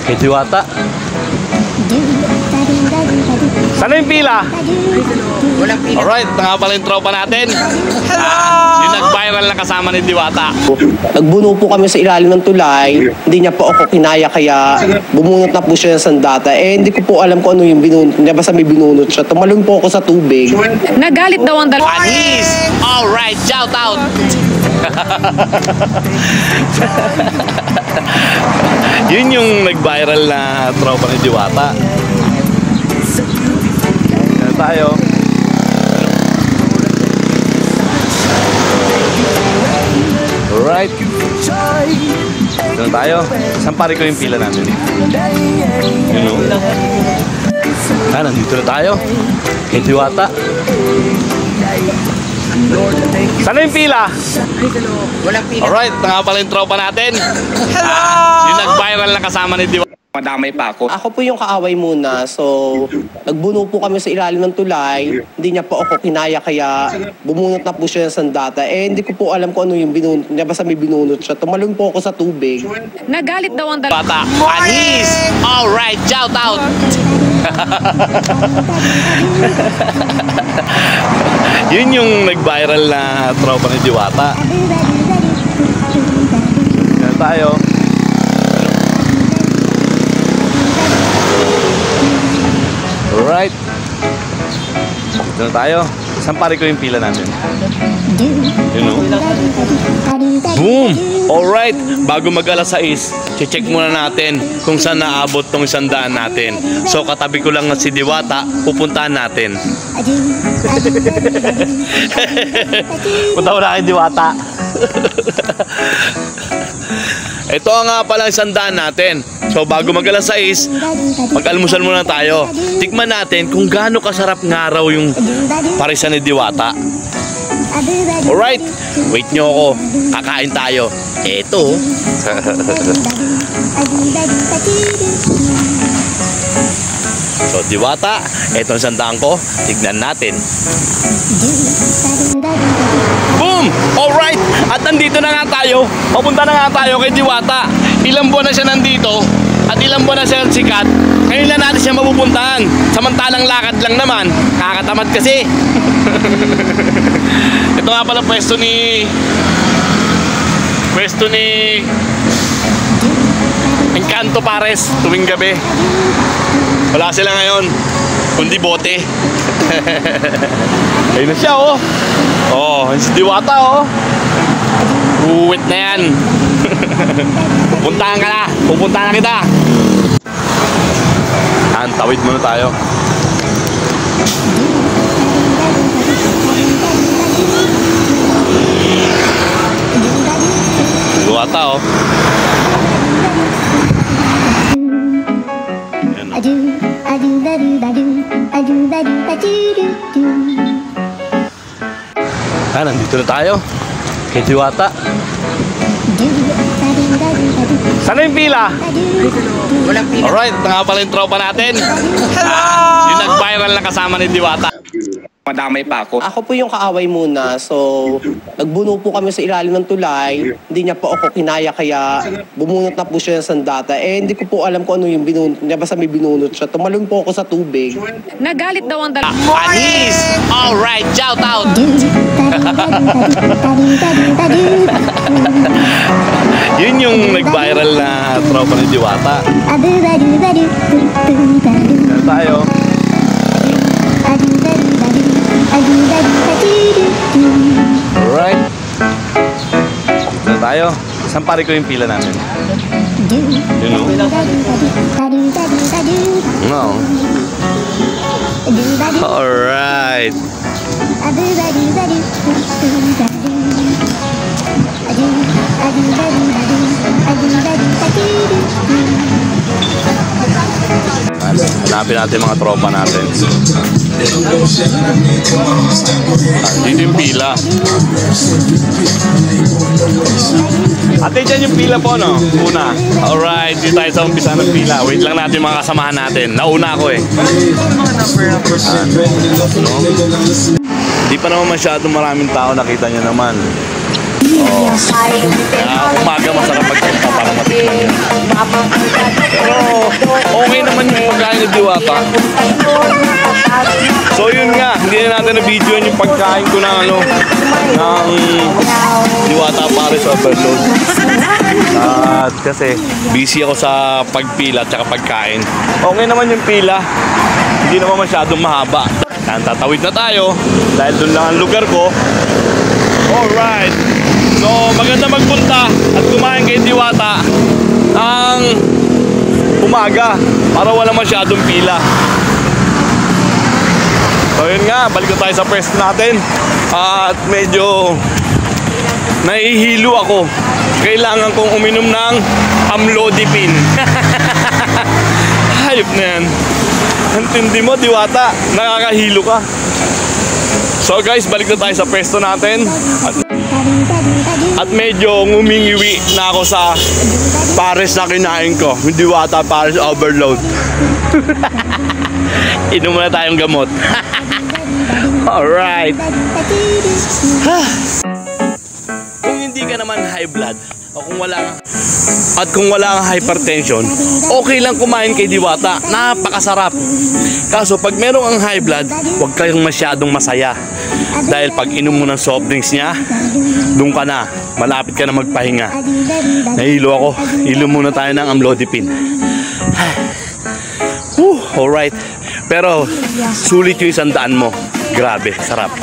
kay Diwata. Sana yung pila? Walang pila. Alright, nga pala yung tropa natin. Yung nag-viral na kasama ni Diwata. Nagbuno po kami sa ilalim ng tulay. Hindi niya po ako kinaya kaya bumunot na po siya ng sandata. Hindi ko po alam kung ano yung binunot niya. Basta may binunot siya. Tumalon po ako sa tubig. Nagalit daw ang dalawa. Panis! Alright, shout out! Yun yung nag-viral na tropa ni Diwata. Yan tayo. Alright. Yan tayo. Sampari ko yung pila namin. Yun o. Nandito na tayo. Kay Diwata. Sana yung pila? Walang pila. Alright, nga pala yung tropa natin. Yung nag-viral na kasama ni Diwata. Madamay pa ako. Ako po yung kaaway muna. So, nagbuno po kami sa ilalim ng tulay. Hindi niya po ako kinaya kaya bumunot na po siya ng sandata. Hindi ko po alam kung ano yung binunot niya. Basta may binunot siya. Tumalon po ako sa tubig. Nagalit daw ang dalawa. Bata, panis! Alright, shout out! Yun yung nag-viral na tropa ni Diwata. Yan tayo. Alright. Dito na tayo. Sampari ko yung pila namin. Yun o. Boom! Alright. Bago mag-alas 6, check muna natin kung saan naabot tong 100 natin. So katabi ko lang si Diwata, pupuntahan natin. Punta ko na kay Diwata. Ito nga pala 100 natin. So bago mag-alas 6, mag-almusal muna tayo. Tikman natin kung gaano kasarap nga raw yung parisan ni Diwata. Alright, wait nyo ako. Kakain tayo. Eto. So Diwata, eto ang sandaan ko. Tignan natin. Boom! Alright! At nandito na nga tayo. Papunta na nga tayo kay Diwata. Ilang buwan na siya nandito. At ilang buwan na siya sikat. Ngayon na natin siya mapupuntahan. Samantalang lakad lang naman. Kakatamad kasi. Ito nga pala pwesto ni Encanto Pares tuwing gabi. Wala sila ngayon, kundi bote. Ayun na siya, oh. Oh, si Diwata, oh. Uwit na yan. Pupuntahan ka na. Pupuntahan na kita. Tawid muna tayo. Diwata, oh. Nandito na tayo kay Diwata. Sana yung pila? Walang pila. Alright, nga pala yung tropa natin. Yung nag-viral na kasama ni Diwata. Madamay pa ako. Ako po yung kaaway muna. So, nagbuno po kami sa ilalim ng tulay. Hindi niya po ako kinaya kaya bumunot na po siya ng sandata. Hindi ko po alam kung ano yung binunot niya. Basta may binunot siya. Tumalon po ako sa tubig. Nagalit daw ang dalawa. Panis! Alright, shout out! Yun yung nag-viral na tropa ni Diwata. Yan tayo. Alright. Dito na tayo. Sampari ko yung pila namin. Yun o. No. Alright. Hanapin natin mga tropa natin. Dito yung pila. Ate, dyan yung pila po, no? Una. Alright, dito tayo sa umpisa ng pila. Wait lang natin mga kasamahan natin. Nauna ako eh. Di pa naman masyadong maraming tao. Nakita nyo naman. Umaga masarap magpunta para matikman yun. Pero ni Diwata. So yun nga, hindi na natin na-video yung pagkain ko ng ng Diwata Paris Overload. At kasi busy ako sa pagpila at saka pagkain. Okay naman yung pila, hindi naman masyadong mahaba. Yan, tatawid na tayo dahil doon lang ang lugar ko. Alright, so maganda magpunta at kumain kay Diwata ang umaga para wala masyadong pila. So yun nga, balik na tayo sa pwesto natin. At medyo nahihilo ako. Kailangan kong uminom ng amlodipine. Hayop na yan. Antindi mo, Diwata, nakakahilo ka. So guys, balik na tayo sa pwesto natin. At medyo ngumingiwi na ako sa Paris na kinain ko. Diwata Paris Overload. Inom muna tayong gamot. Alright. Kung hindi ka naman high blood o kung wala kang hypertension, okay lang kumain kay Diwata. Napakasarap. Kaso pag merong ang high blood, huwag kayong masyadong masaya. Dahil pag inom mo ng soft drinks niya, doon ka na. Malapit ka na magpahinga. Nahilo ako. Inom muna tayo ng amlodipine. Alright. Pero sulit yung 100 mo. Grabe, sarap.